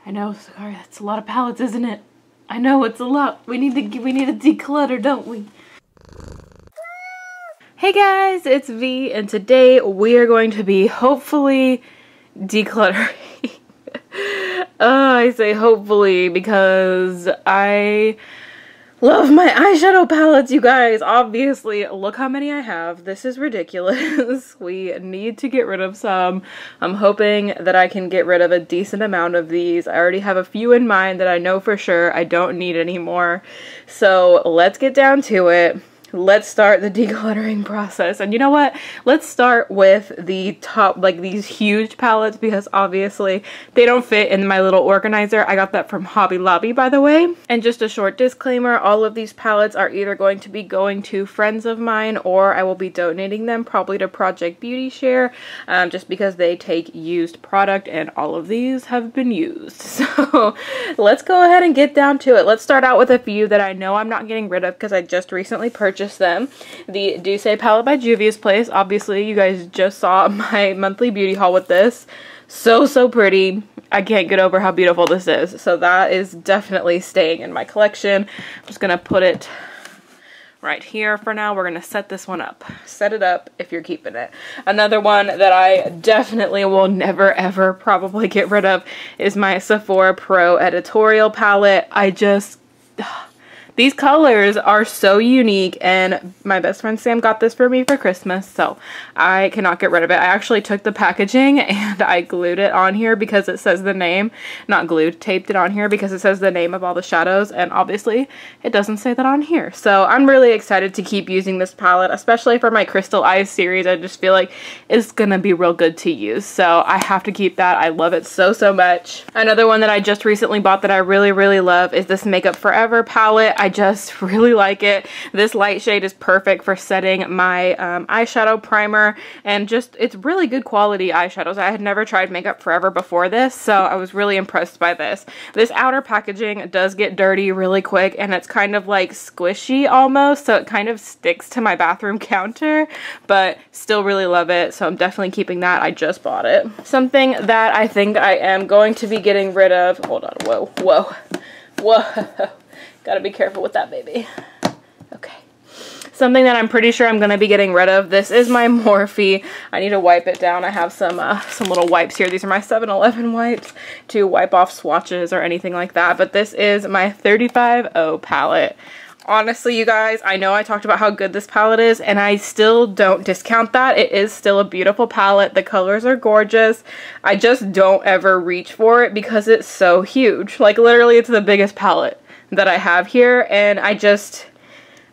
I know, sorry, that's a lot of palettes, isn't it? I know, it's a lot. We need to declutter, don't we? Hey guys, it's V, and today we are going to be hopefully decluttering. I say hopefully because I love my eyeshadow palettes, you guys. Obviously, look how many I have. This is ridiculous. We need to get rid of some. I'm hoping that I can get rid of a decent amount of these. I already have a few in mind that I know for sure I don't need anymore. So let's get down to it. Let's start the decluttering process. And you know what? Let's start with the top, like these huge palettes, because obviously they don't fit in my little organizer. I got that from Hobby Lobby, by the way. And just a short disclaimer, all of these palettes are either going to be going to friends of mine or I will be donating them probably to Project Beauty Share, just because they take used product and all of these have been used. So let's go ahead and get down to it. Let's start out with a few that I know I'm not getting rid of because I just recently purchased them. The Douce palette by Juvia's Place. Obviously, you guys just saw my monthly beauty haul with this. So pretty. I can't get over how beautiful this is. So that is definitely staying in my collection. I'm just gonna put it right here for now. We're gonna set this one up. Set it up if you're keeping it. Another one that I definitely will never ever probably get rid of is my Sephora Pro editorial palette. These colors are so unique, and my best friend Sam got this for me for Christmas, so I cannot get rid of it. I actually took the packaging and I glued it on here because it says the name. Not glued, taped it on here because it says the name of all the shadows, and obviously it doesn't say that on here. So I'm really excited to keep using this palette, especially for my Crystal Eyes series. I just feel like it's gonna be real good to use, so I have to keep that. I love it so much. Another one that I just recently bought that I really love is this Makeup Forever palette. I just really like it. This light shade is perfect for setting my eyeshadow primer, and just it's really good quality eyeshadows. I had never tried Makeup Forever before this, so I was really impressed by this. This outer packaging does get dirty really quick, and it's kind of like squishy almost, so it kind of sticks to my bathroom counter, but still really love it, so I'm definitely keeping that. I just bought it. Something that I think I am going to be getting rid of, hold on, whoa. Gotta be careful with that, baby. Okay. Something that I'm pretty sure I'm gonna be getting rid of. This is my Morphe. I need to wipe it down. I have some little wipes here. These are my 7-Eleven wipes to wipe off swatches or anything like that. But this is my 35O palette. Honestly, you guys, I know I talked about how good this palette is, and I still don't discount that. It is still a beautiful palette. The colors are gorgeous. I just don't ever reach for it because it's so huge. Like, literally, it's the biggest palette that I have here, and I just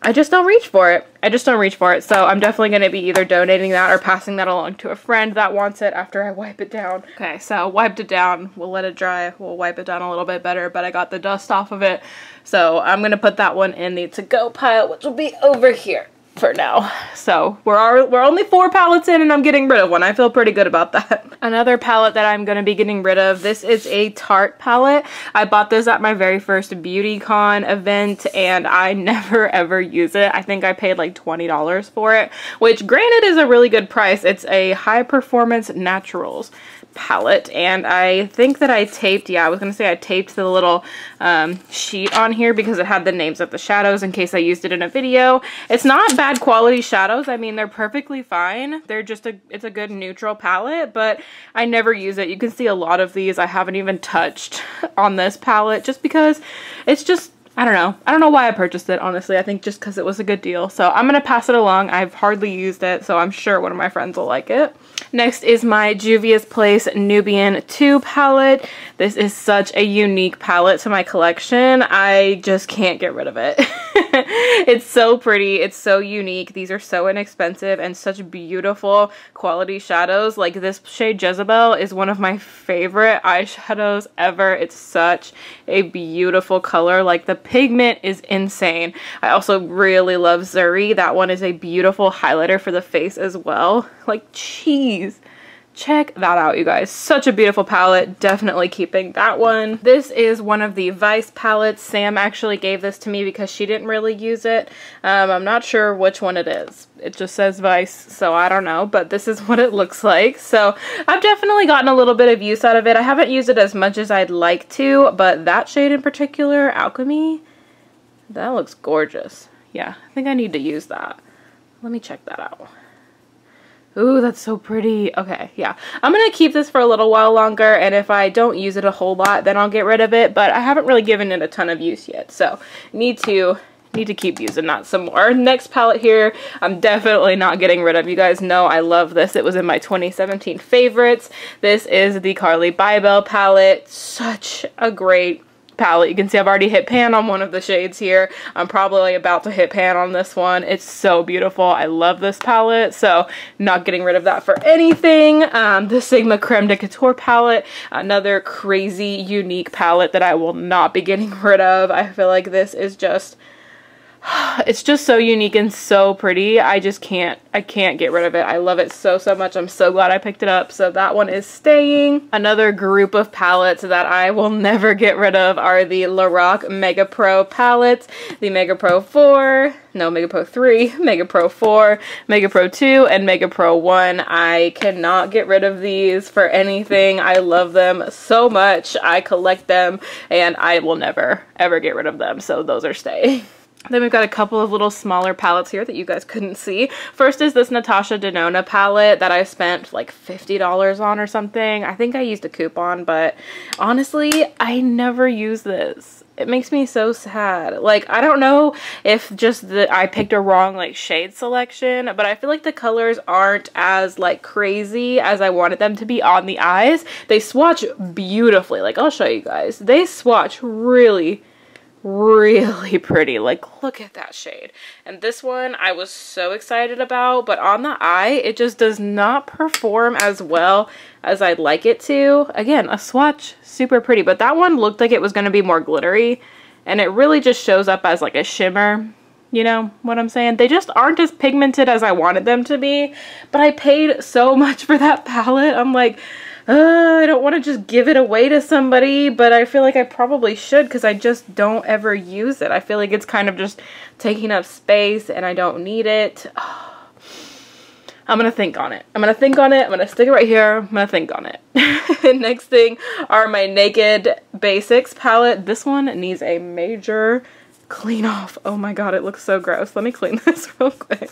don't reach for it. I just don't reach for it. So I'm definitely going to be either donating that or passing that along to a friend that wants it after I wipe it down. Okay, so wiped it down. We'll let it dry. We'll wipe it down a little bit better, but I got the dust off of it. So I'm going to put that one in the to-go pile, which will be over here for now. So we're only 4 palettes in and I'm getting rid of one. I feel pretty good about that. Another palette that I'm going to be getting rid of, this is a Tarte palette. I bought this at my very first BeautyCon event and I never ever use it. I think I paid like $20 for it, which granted is a really good price. It's a High Performance Naturals palette, and I think that I taped, yeah, I was gonna say I taped the little sheet on here because it had the names of the shadows in case I used it in a video. It's not bad quality shadows. I mean, they're perfectly fine. They're just it's a good neutral palette, but I never use it. You can see a lot of these I haven't even touched on this palette just because it's just, I don't know. I don't know why I purchased it, honestly. I think just because it was a good deal. So I'm going to pass it along. I've hardly used it, so I'm sure one of my friends will like it. Next is my Juvia's Place Nubian 2 palette. This is such a unique palette to my collection. I just can't get rid of it. It's so pretty. It's so unique. These are so inexpensive and such beautiful quality shadows. Like this shade Jezebel is one of my favorite eyeshadows ever. It's such a beautiful color. Like the pigment is insane. I also really love Zuri. That one is a beautiful highlighter for the face as well. Like cheese. check that out, you guys. Such a beautiful palette. Definitely keeping that one. This is one of the Vice palettes. Sam actually gave this to me because she didn't really use it. I'm not sure which one it is. It just says Vice, so I don't know, but this is what it looks like. So I've definitely gotten a little bit of use out of it. I haven't used it as much as I'd like to, but that shade in particular, Alchemy, that looks gorgeous. Yeah, I think I need to use that. Let me check that out. Ooh, that's so pretty. Okay, yeah. I'm going to keep this for a little while longer, and if I don't use it a whole lot, then I'll get rid of it, but I haven't really given it a ton of use yet, so need to keep using that some more. Next palette here, I'm definitely not getting rid of. You guys know I love this. It was in my 2017 favorites. This is the Carly Bybel palette. Such a great palette. You can see I've already hit pan on one of the shades here. I'm probably about to hit pan on this one. It's so beautiful. I love this palette, so not getting rid of that for anything. The Sigma Creme de Couture palette, another crazy unique palette that I will not be getting rid of. I feel like this is just, it's just so unique and so pretty. I can't get rid of it. I love it so much. I'm so glad I picked it up. So that one is staying. Another group of palettes that I will never get rid of are the Lorac Mega Pro palettes. The Mega Pro 4, no, Mega Pro 3, Mega Pro 4, Mega Pro 2, and Mega Pro 1. I cannot get rid of these for anything. I love them so much. I collect them and I will never ever get rid of them. So those are staying. Then we've got a couple of little smaller palettes here that you guys couldn't see. First is this Natasha Denona palette that I spent like $50 on or something. I think I used a coupon, but honestly, I never use this. It makes me so sad. Like, I don't know if just I picked a wrong like shade selection, but I feel like the colors aren't as like crazy as I wanted them to be on the eyes. They swatch beautifully. Like, I'll show you guys. They swatch really pretty. Like, look at that shade. And this one I was so excited about, but on the eye it just does not perform as well as I'd like it to. Again, a swatch, super pretty, but that one looked like it was going to be more glittery, and it really just shows up as like a shimmer. You know what I'm saying? They just aren't as pigmented as I wanted them to be, but I paid so much for that palette. I'm like, I don't want to just give it away to somebody, but I feel like I probably should because I just don't ever use it. I feel like it's kind of just taking up space and I don't need it. I'm going to think on it. I'm going to think on it. I'm going to stick it right here. I'm going to think on it. Next thing are my Naked Basics palette. This one needs a major clean off. Oh my god, it looks so gross. Let me clean this real quick.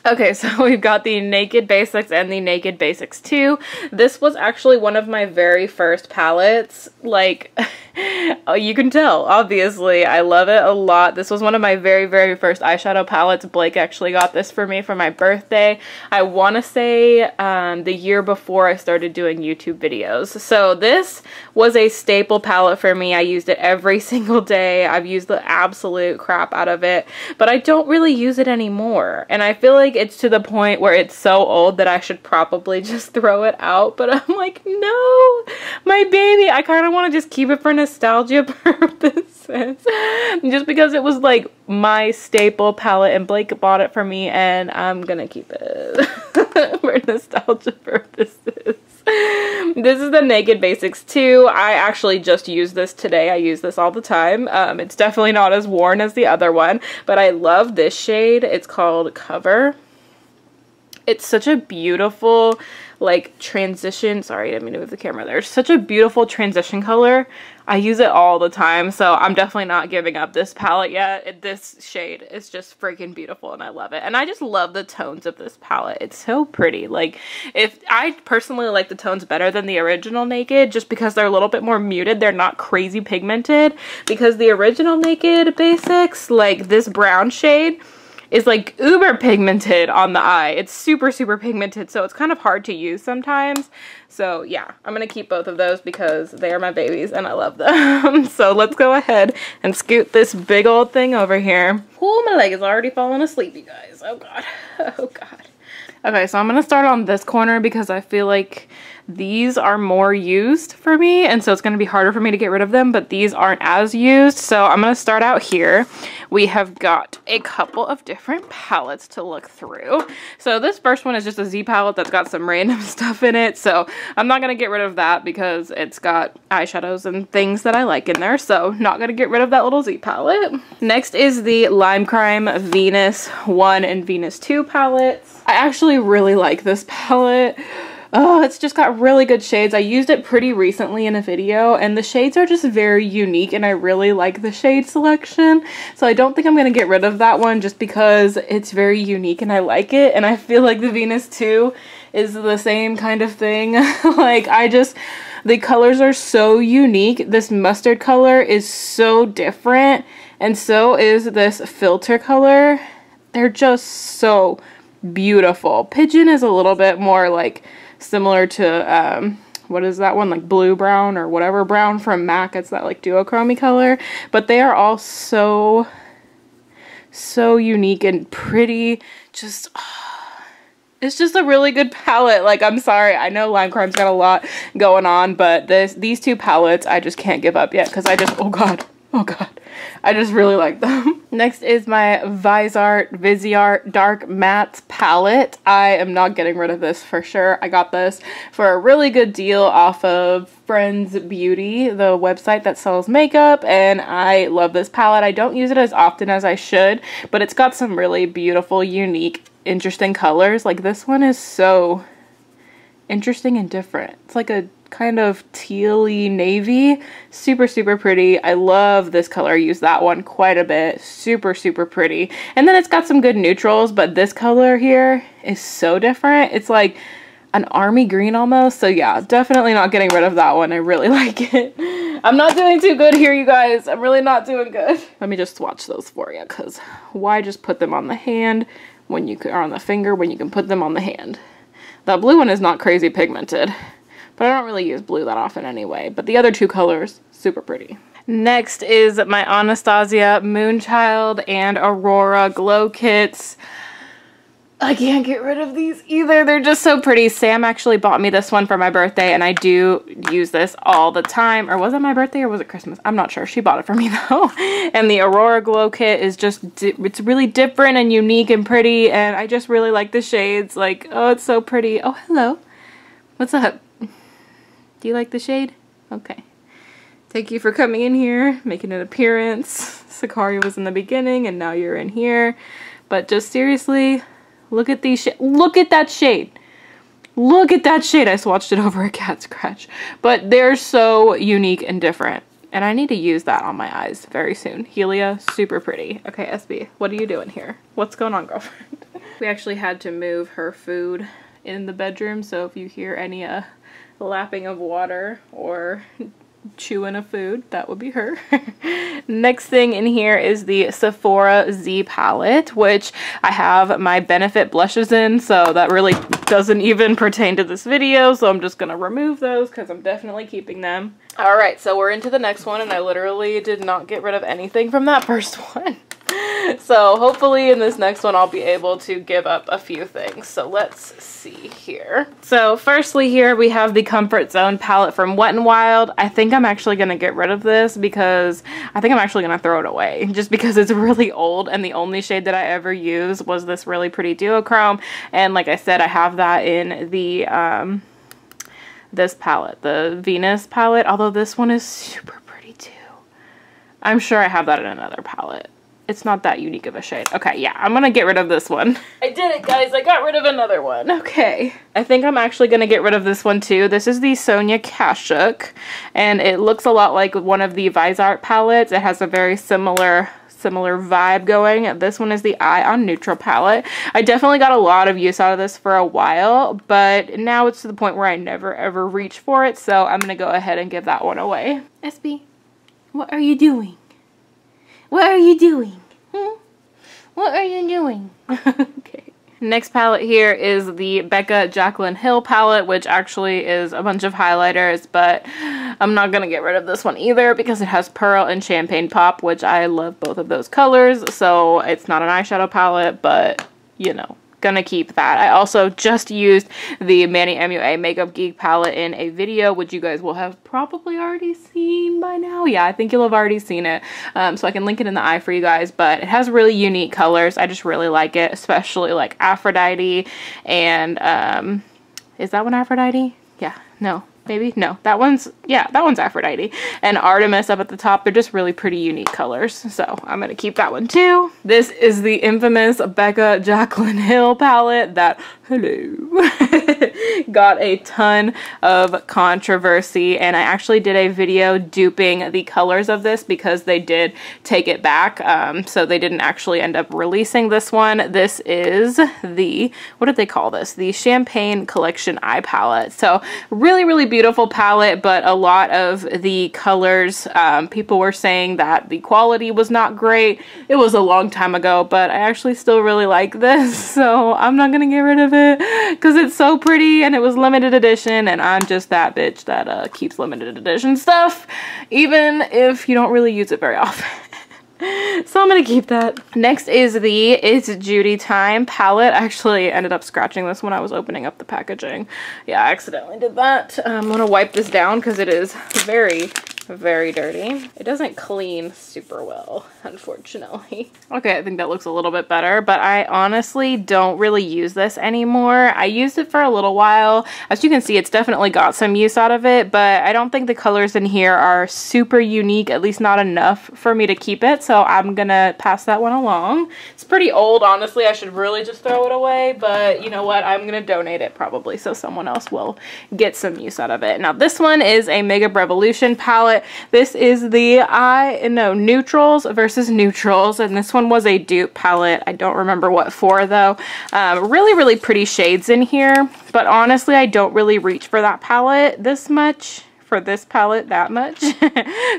Okay, so we've got the Naked Basics and the Naked Basics 2. This was actually one of my very first palettes. Like, you can tell, obviously. I love it a lot. This was one of my very first eyeshadow palettes. Blake actually got this for me for my birthday. I want to say the year before I started doing YouTube videos. So this was a staple palette for me. I used it every single day. I've used the absolute crap out of it, but I don't really use it anymore. And I feel like it's to the point where it's so old that I should probably just throw it out, but I'm like, no, my baby, I kind of want to just keep it for nostalgia purposes. Just because it was like my staple palette and Blake bought it for me, and I'm gonna keep it for nostalgia purposes. This is the Naked Basics 2. I actually just used this today. I use this all the time. It's definitely not as worn as the other one, but I love this shade. It's called Cover. It's such a beautiful, like, transition. Sorry, I didn't mean to move the camera there. Such a beautiful transition color. I use it all the time, so I'm definitely not giving up this palette yet. This shade is just freaking beautiful, and I love it. And I just love the tones of this palette. It's so pretty. Like, if I personally like the tones better than the original Naked, just because they're a little bit more muted. They're not crazy pigmented, because the original Naked Basics, like this brown shade, is like uber pigmented on the eye. It's super pigmented, so it's kind of hard to use sometimes. So yeah, I'm gonna keep both of those because they are my babies and I love them. So let's go ahead and scoot this big old thing over here. Oh, my leg is already falling asleep, you guys. Oh god. Oh god. Okay, so I'm gonna start on this corner because I feel like these are more used for me, and so it's going to be harder for me to get rid of them, but these aren't as used. So I'm going to start out here. We have got a couple of different palettes to look through. So this first one is just a Z palette that's got some random stuff in it, so I'm not going to get rid of that because it's got eyeshadows and things that I like in there, so not going to get rid of that little Z palette. Next is the Lime Crime Venus 1 and Venus 2 palettes. I actually really like this palette. Oh, it's just got really good shades. I used it pretty recently in a video, and the shades are just very unique, and I really like the shade selection. So I don't think I'm going to get rid of that one just because it's very unique and I like it. And I feel like the Venus 2 is the same kind of thing. Like, the colors are so unique. This mustard color is so different, and so is this filter color. They're just so beautiful. Pigeon is a little bit more like similar to what is that one, like blue brown or whatever brown from MAC. It's that like duochrome color, but they are all so unique and pretty. Just it's just a really good palette. Like, I'm sorry, I know Lime Crime's got a lot going on, but these two palettes I just can't give up yet because I just, oh god, I just really like them. Next is my Vianna Dark Matte palette. I am not getting rid of this for sure. I got this for a really good deal off of Friends Beauty, the website that sells makeup, and I love this palette. I don't use it as often as I should, but it's got some really beautiful, unique, interesting colors. Like, this one is so interesting and different. It's like a kind of tealy navy. Super pretty. I love this color. I use that one quite a bit. Super pretty. And then it's got some good neutrals, but this color here is so different. It's like an army green almost. So yeah, definitely not getting rid of that one. I really like it. I'm not doing too good here, you guys. I'm really not doing good. Let me just swatch those for you, because why just put them on the hand when you can, or on the finger when you can put them on the hand? That blue one is not crazy pigmented, but I don't really use blue that often anyway. But the other two colors, super pretty. Next is my Anastasia Moonchild and Aurora Glow Kits. I can't get rid of these either. They're just so pretty. Sam actually bought me this one for my birthday, and I do use this all the time. Or was it my birthday or was it Christmas? I'm not sure. She bought it for me though. And the Aurora Glow Kit is just, it's really different and unique and pretty, and I just really like the shades. Like, oh, it's so pretty. Oh, hello. What's up? Do you like the shade? Okay. Thank you for coming in here, making an appearance. Sakari was in the beginning, and now you're in here. But just seriously, look at these look at that shade. Look at that shade. I swatched it over a cat scratch. But they're so unique and different. And I need to use that on my eyes very soon. Helia, super pretty. Okay, Espi, what are you doing here? What's going on, girlfriend? We actually had to move her food in the bedroom, so if you hear any lapping of water or chewing of food, that would be her. Next thing in here is the Sephora Z palette, which I have my Benefit blushes in, so that really doesn't even pertain to this video, so I'm just gonna remove those because I'm definitely keeping them. Alright, so we're into the next one, and I literally did not get rid of anything from that first one. So hopefully in this next one I'll be able to give up a few things. So let's see here. So firstly here we have the Comfort Zone palette from Wet n Wild. I think I'm actually going to get rid of this because I think I'm actually going to throw it away just because it's really old, and the only shade that I ever used was this really pretty duochrome, and like I said, I have that in the this palette, the Venus palette, although this one is super pretty too. I'm sure I have that in another palette. It's not that unique of a shade. Okay, yeah, I'm gonna get rid of this one. I did it, guys. I got rid of another one. Okay. I think I'm actually gonna get rid of this one too. This is the Sonia Kashuk, and it looks a lot like one of the Vianna palettes. It has a very similar vibe going. This one is the Eye on Neutral palette. I definitely got a lot of use out of this for a while, but now it's to the point where I never ever reach for it, so I'm gonna go ahead and give that one away. Espi, what are you doing? What are you doing? What are you doing? Okay. Next palette here is the Becca Jaclyn Hill palette, which actually is a bunch of highlighters, but I'm not going to get rid of this one either because it has Pearl and Champagne Pop, which I love both of those colors, so it's not an eyeshadow palette, but, you know, gonna keep that. I also just used the Manny MUA Makeup Geek palette in a video, which you guys will have probably already seen by now. Yeah, I think you'll have already seen it. So I can link it in the eye for you guys, but it has really unique colors. I just really like it, especially like Aphrodite and, is that one Aphrodite? Yeah, no. Maybe? No, that one's Aphrodite. And Artemis up at the top. They're just really pretty unique colors. So I'm going to keep that one too. This is the infamous Becca Jaclyn Hill palette that, hello, got a ton of controversy. And I actually did a video duping the colors of this because they did take it back. So they didn't actually end up releasing this one. This is the, what did they call this? The Champagne Collection Eye Palette. So really, really beautiful palette, but a lot of the colors, people were saying that the quality was not great. It was a long time ago, but I actually still really like this, so I'm not gonna get rid of it because it's so pretty and it was limited edition, and I'm just that bitch that keeps limited edition stuff, even if you don't really use it very often. So I'm gonna keep that. Next is the It's Judy Time palette. I actually ended up scratching this when I was opening up the packaging. Yeah, I accidentally did that. I'm gonna wipe this down because it is very, very dirty. It doesn't clean super well, unfortunately. Okay, I think that looks a little bit better, but I honestly don't really use this anymore. I used it for a little while. As you can see, it's definitely got some use out of it, but I don't think the colors in here are super unique, at least not enough for me to keep it, so I'm gonna pass that one along. It's pretty old, honestly. I should really just throw it away, but you know what? I'm gonna donate it probably so someone else will get some use out of it. Now, this one is a Makeup Revolution palette. This is the neutrals versus neutrals, and this one was a dupe palette. I don't remember what for though. Really, really pretty shades in here, but honestly, I don't really reach for that palette this much. For this palette that much.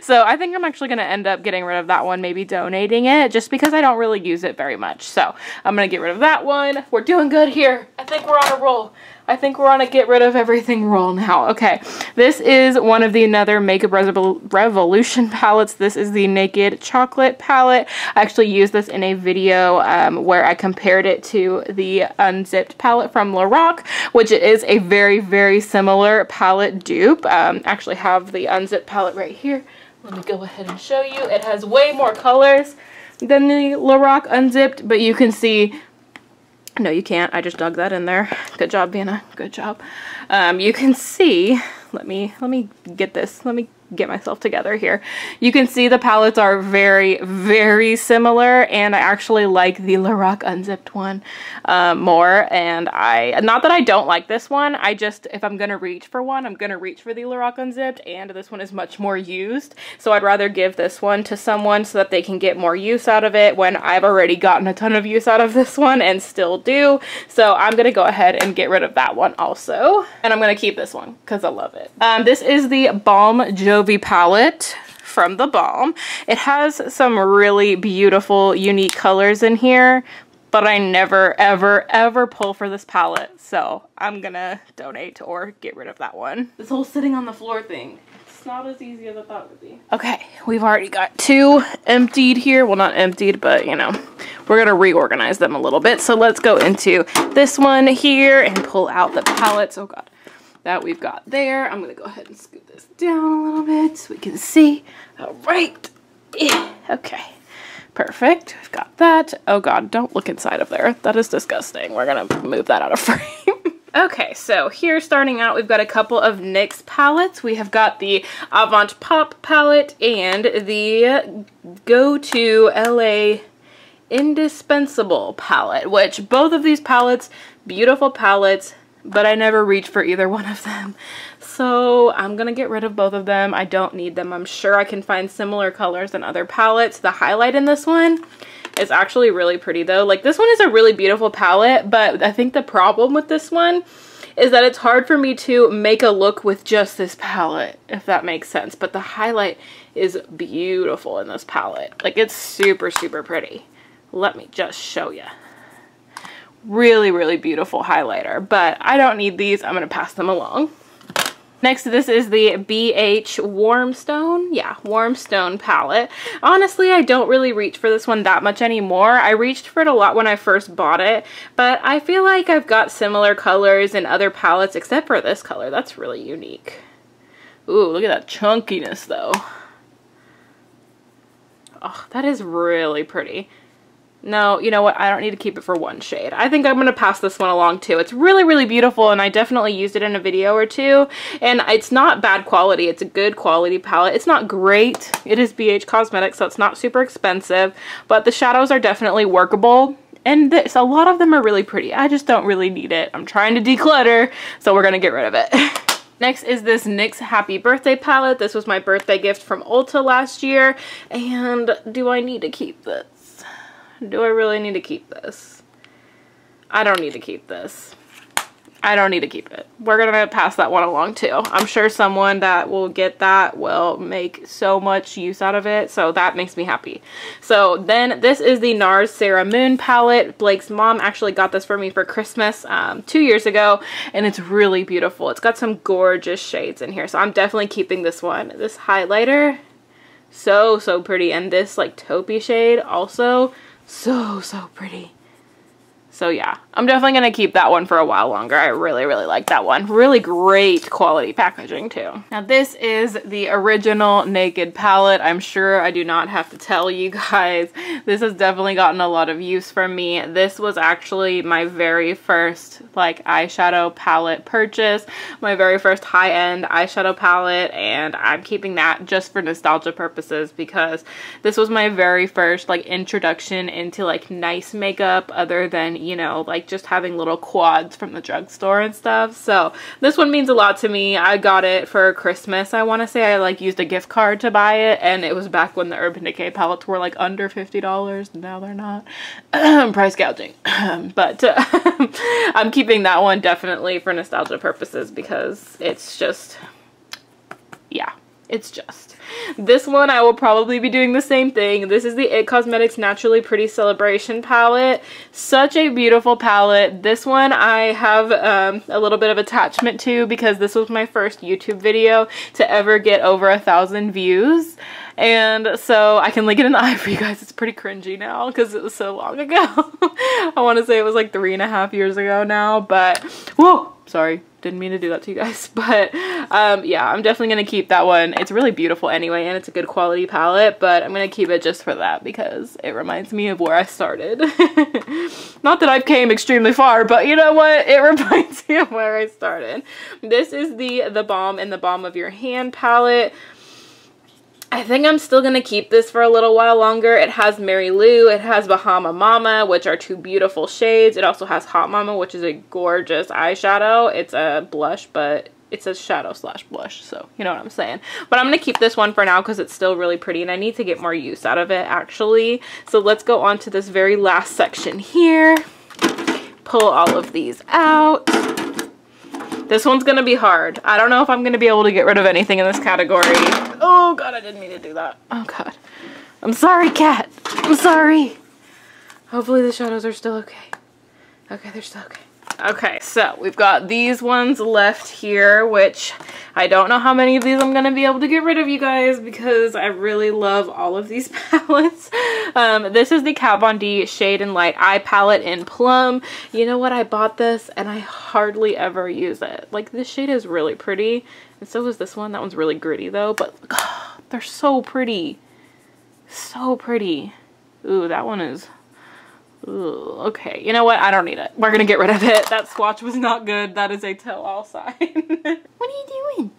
So I think I'm actually going to end up getting rid of that one, maybe donating it, just because I don't really use it very much. So I'm going to get rid of that one. We're doing good here. I think we're on a roll. I think we're on a get rid of everything roll now. Okay, this is one of the another Makeup Revolution palettes. This is the Naked Chocolate palette. I actually used this in a video where I compared it to the Unzipped palette from Lorac, which is a very, very similar palette dupe. Actually have the Unzipped palette right here. Let me go ahead and show you. It has way more colors than the Lorac Unzipped, but you can see. No, you can't. I just dug that in there. Good job, Vianna. Good job. You can see, let me get this. Let me get myself together here. You can see the palettes are very, very similar, and I actually like the Lorac Unzipped one more. And not that I don't like this one, I just, if I'm gonna reach for one, I'm gonna reach for the Lorac Unzipped, and this one is much more used. So I'd rather give this one to someone so that they can get more use out of it when I've already gotten a ton of use out of this one and still do. So I'm gonna go ahead and get rid of that one also. And I'm gonna keep this one because I love it. This is the Balm Jovi palette from the Balm. It has some really beautiful, unique colors in here, but I never, ever, ever pull for this palette. So I'm gonna donate or get rid of that one. This whole sitting on the floor thing, it's not as easy as I thought it would be. Okay, we've already got two emptied here. Well, not emptied, but you know, we're gonna reorganize them a little bit. So let's go into this one here and pull out the palettes. Oh God. That we've got there. I'm gonna go ahead and scoot this down a little bit so we can see. All right. Okay. Perfect. We've got that. Oh God, don't look inside of there. That is disgusting. We're gonna move that out of frame. Okay, so here starting out, we've got a couple of NYX palettes. We have got the Avant Pop palette and the Go To LA Indispensable palette, which both of these palettes, beautiful palettes, but I never reach for either one of them. So I'm gonna get rid of both of them. I don't need them. I'm sure I can find similar colors in other palettes. The highlight in this one is actually really pretty though. Like, this one is a really beautiful palette, but I think the problem with this one is that it's hard for me to make a look with just this palette, if that makes sense. But the highlight is beautiful in this palette. Like, it's super, super pretty. Let me just show you. Really, really beautiful highlighter, but I don't need these. I'm gonna pass them along. Next, this is the BH Warmstone. Yeah, Warmstone palette. Honestly, I don't really reach for this one that much anymore. I reached for it a lot when I first bought it, but I feel like I've got similar colors in other palettes except for this color. That's really unique. Ooh, look at that chunkiness though. Oh, that is really pretty. No, you know what? I don't need to keep it for one shade. I think I'm going to pass this one along too. It's really, really beautiful, and I definitely used it in a video or two. And it's not bad quality. It's a good quality palette. It's not great. It is BH Cosmetics, so it's not super expensive. But the shadows are definitely workable. And a lot of them are really pretty. I just don't really need it. I'm trying to declutter, so we're going to get rid of it. Next is this NYX Happy Birthday palette. This was my birthday gift from Ulta last year. And do I need to keep this? Do I really need to keep this? I don't need to keep this. I don't need to keep it. We're gonna pass that one along too. I'm sure someone that will get that will make so much use out of it, so that makes me happy. So then this is the NARS Sarah Moon palette. Blake's mom actually got this for me for Christmas 2 years ago, and it's really beautiful. It's got some gorgeous shades in here, so I'm definitely keeping this one. This highlighter, so pretty, and this like taupey shade also so pretty. So yeah, I'm definitely going to keep that one for a while longer. I really like that one. Really great quality packaging too. Now this is the original Naked palette. I'm sure I do not have to tell you guys. This has definitely gotten a lot of use from me. This was actually my very first like eyeshadow palette purchase. My very first high-end eyeshadow palette, and I'm keeping that just for nostalgia purposes because this was my very first like introduction into like nice makeup other than, you know, like just having little quads from the drugstore and stuff. So this one means a lot to me. I got it for Christmas. I want to say I like used a gift card to buy it, and it was back when the Urban Decay palettes were like under $50. Now they're not. Price gouging. But I'm keeping that one definitely for nostalgia purposes because it's just, yeah, it's just. This one I will probably be doing the same thing. This is the IT Cosmetics Naturally Pretty Celebration palette. Such a beautiful palette. This one I have a little bit of attachment to because this was my first YouTube video to ever get over 1,000 views. And so I can link it in the eye for you guys. It's pretty cringy now because it was so long ago. I want to say it was like 3.5 years ago now, but whoa, sorry. Didn't mean to do that to you guys, but yeah, I'm definitely going to keep that one. It's really beautiful anyway, and it's a good quality palette, but I'm going to keep it just for that because it reminds me of where I started. Not that I've came extremely far, but you know what? It reminds me of where I started. This is the Balm in the Balm of Your Hand palette. I think I'm still going to keep this for a little while longer. It has Mary Lou, it has Bahama Mama, which are two beautiful shades. It also has Hot Mama, which is a gorgeous eyeshadow. It's a blush, but it's a shadow slash blush, so you know what I'm saying. But I'm going to keep this one for now because it's still really pretty, and I need to get more use out of it, actually. So let's go on to this very last section here. Pull all of these out. This one's going to be hard. I don't know if I'm going to be able to get rid of anything in this category. Oh god, I didn't mean to do that. Oh god. I'm sorry, cat. I'm sorry. Hopefully the shadows are still okay. Okay, they're still okay. Okay, so we've got these ones left here, which I don't know how many of these I'm going to be able to get rid of, you guys, because I really love all of these palettes. This is the Kat Von D Shade and Light Eye Palette in Plum. You know what? I bought this and I hardly ever use it. Like, this shade is really pretty, and so is this one. That one's really gritty though, but God, they're so pretty. So pretty. Ooh, that one is... Ooh, okay, you know what? I don't need it. We're gonna get rid of it. That swatch was not good. That is a tell-all sign. What are you doing?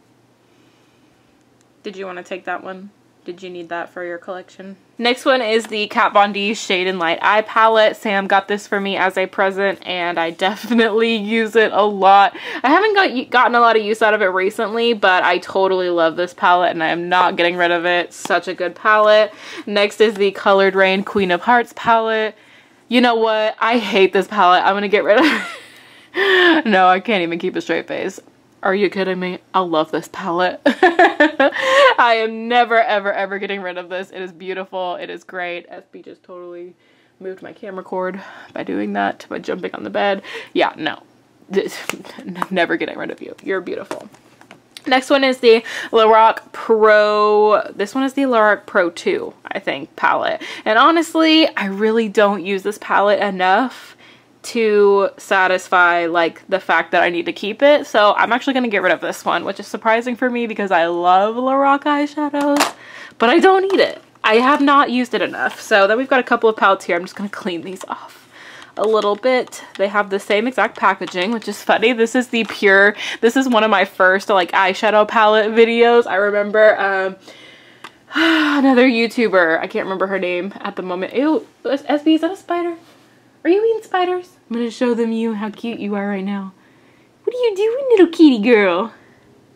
Did you want to take that one? Did you need that for your collection? Next one is the Kat Von D Shade and Light Eye Palette. Sam got this for me as a present, and I definitely use it a lot. I haven't gotten a lot of use out of it recently, but I totally love this palette, and I am not getting rid of it. Such a good palette. Next is the Colored Rain Queen of Hearts palette. You know what? I hate this palette. I'm gonna get rid of it. No, I can't even keep a straight face. Are you kidding me? I love this palette. I am never, ever getting rid of this. It is beautiful. It is great. Espi just totally moved my camera cord by doing that, by jumping on the bed. Yeah, no. Never getting rid of you. You're beautiful. Next one is the Lorac Pro, this one is the Lorac Pro 2, I think, palette. And honestly, I really don't use this palette enough to satisfy like the fact that I need to keep it. So I'm actually going to get rid of this one, which is surprising for me because I love Lorac eyeshadows, but I don't need it. I have not used it enough. So then we've got a couple of palettes here. I'm just going to clean these off a little bit. They have the same exact packaging, which is funny. This is the Pure, this is one of my first like eyeshadow palette videos. I remember another YouTuber, I can't remember her name at the moment. Ew, Espi, is that a spider? Are you eating spiders? I'm gonna show them you how cute you are right now. What are you doing, little kitty girl?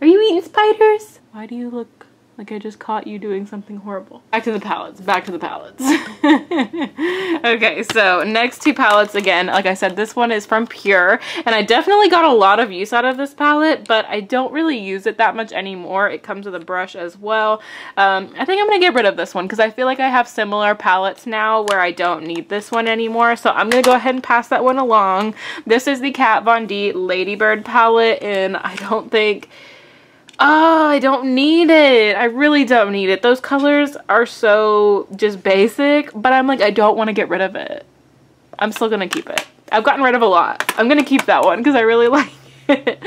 Are you eating spiders? Why do you look like I just caught you doing something horrible? Back to the palettes, back to the palettes. Okay, so next two palettes again, like I said, this one is from Pure, and I definitely got a lot of use out of this palette, but I don't really use it that much anymore. It comes with a brush as well. I think I'm gonna get rid of this one because I feel like I have similar palettes now where I don't need this one anymore, so I'm gonna go ahead and pass that one along. This is the Kat Von D Ladybird palette, and I don't think, oh, I don't need it. I really don't need it. Those colors are so just basic, but I'm like, I don't want to get rid of it. I'm still gonna keep it. I've gotten rid of a lot. I'm gonna keep that one because I really like it.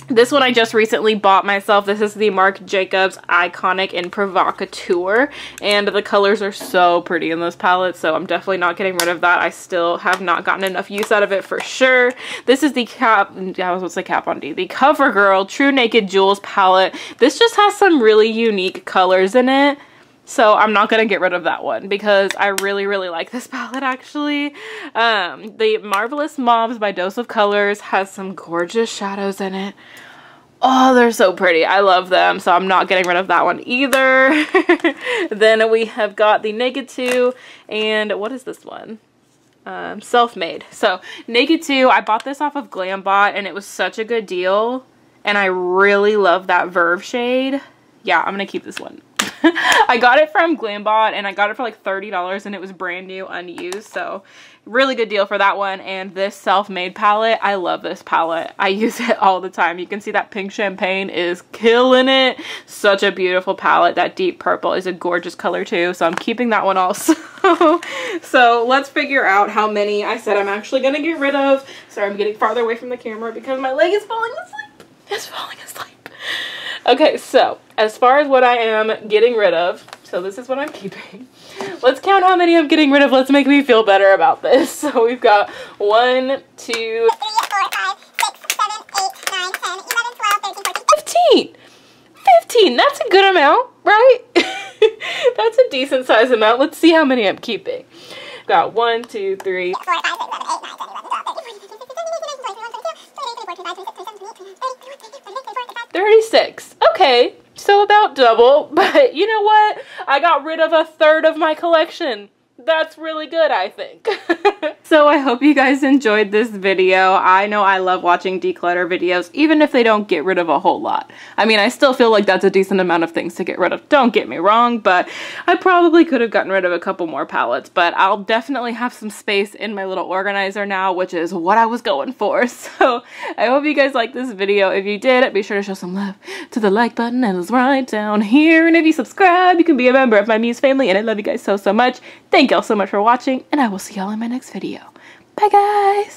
This one I just recently bought myself. This is the Marc Jacobs Iconic and Provocateur, and the colors are so pretty in this palette, so I'm definitely not getting rid of that. I still have not gotten enough use out of it for sure. This is the Kat Von D, the CoverGirl True Naked Jewels palette. This just has some really unique colors in it, so I'm not going to get rid of that one because I really, really like this palette actually. The Marvelous Mauves by Dose of Colors has some gorgeous shadows in it. Oh, they're so pretty. I love them, so I'm not getting rid of that one either. Then we have got the Naked 2, and what is this one? Self-Made. So Naked 2, I bought this off of Glambot, and it was such a good deal, and I really love that Verve shade. Yeah, I'm going to keep this one. I got it from Glambot, and I got it for like $30, and it was brand new, unused, so really good deal for that one. And this Self-Made palette, I love this palette. I use it all the time. You can see that pink champagne is killing it. Such a beautiful palette. That deep purple is a gorgeous color too, so I'm keeping that one also. So let's figure out how many I said I'm actually gonna get rid of. Sorry, I'm getting farther away from the camera because my leg is falling asleep. It's falling asleep. Okay, so as far as what I am getting rid of, so this is what I'm keeping. Let's count how many I'm getting rid of. Let's make me feel better about this. So we've got 1, 2, 3, 4, 5, 6, 7, 8, 9, 10, 11, 12, 13, 14, 15. 15, that's a good amount, right? That's a decent size amount. Let's see how many I'm keeping. We've got 1, 2, 3, 4, 5, 6, 7, 8, 9, 10, 11, 12, 13, 14, 15, 36. Okay, so about double, but you know what? I got rid of 1/3 of my collection. That's really good, I think. So I hope you guys enjoyed this video. I know I love watching declutter videos, even if they don't get rid of a whole lot. I mean, I still feel like that's a decent amount of things to get rid of. Don't get me wrong, but I probably could have gotten rid of a couple more palettes, but I'll definitely have some space in my little organizer now, which is what I was going for. So I hope you guys liked this video. If you did, be sure to show some love to the like button, and it's right down here. And if you subscribe, you can be a member of my Muse family, and I love you guys so, so much. Thank y'all so much for watching, and I will see y'all in my next video. Bye, guys!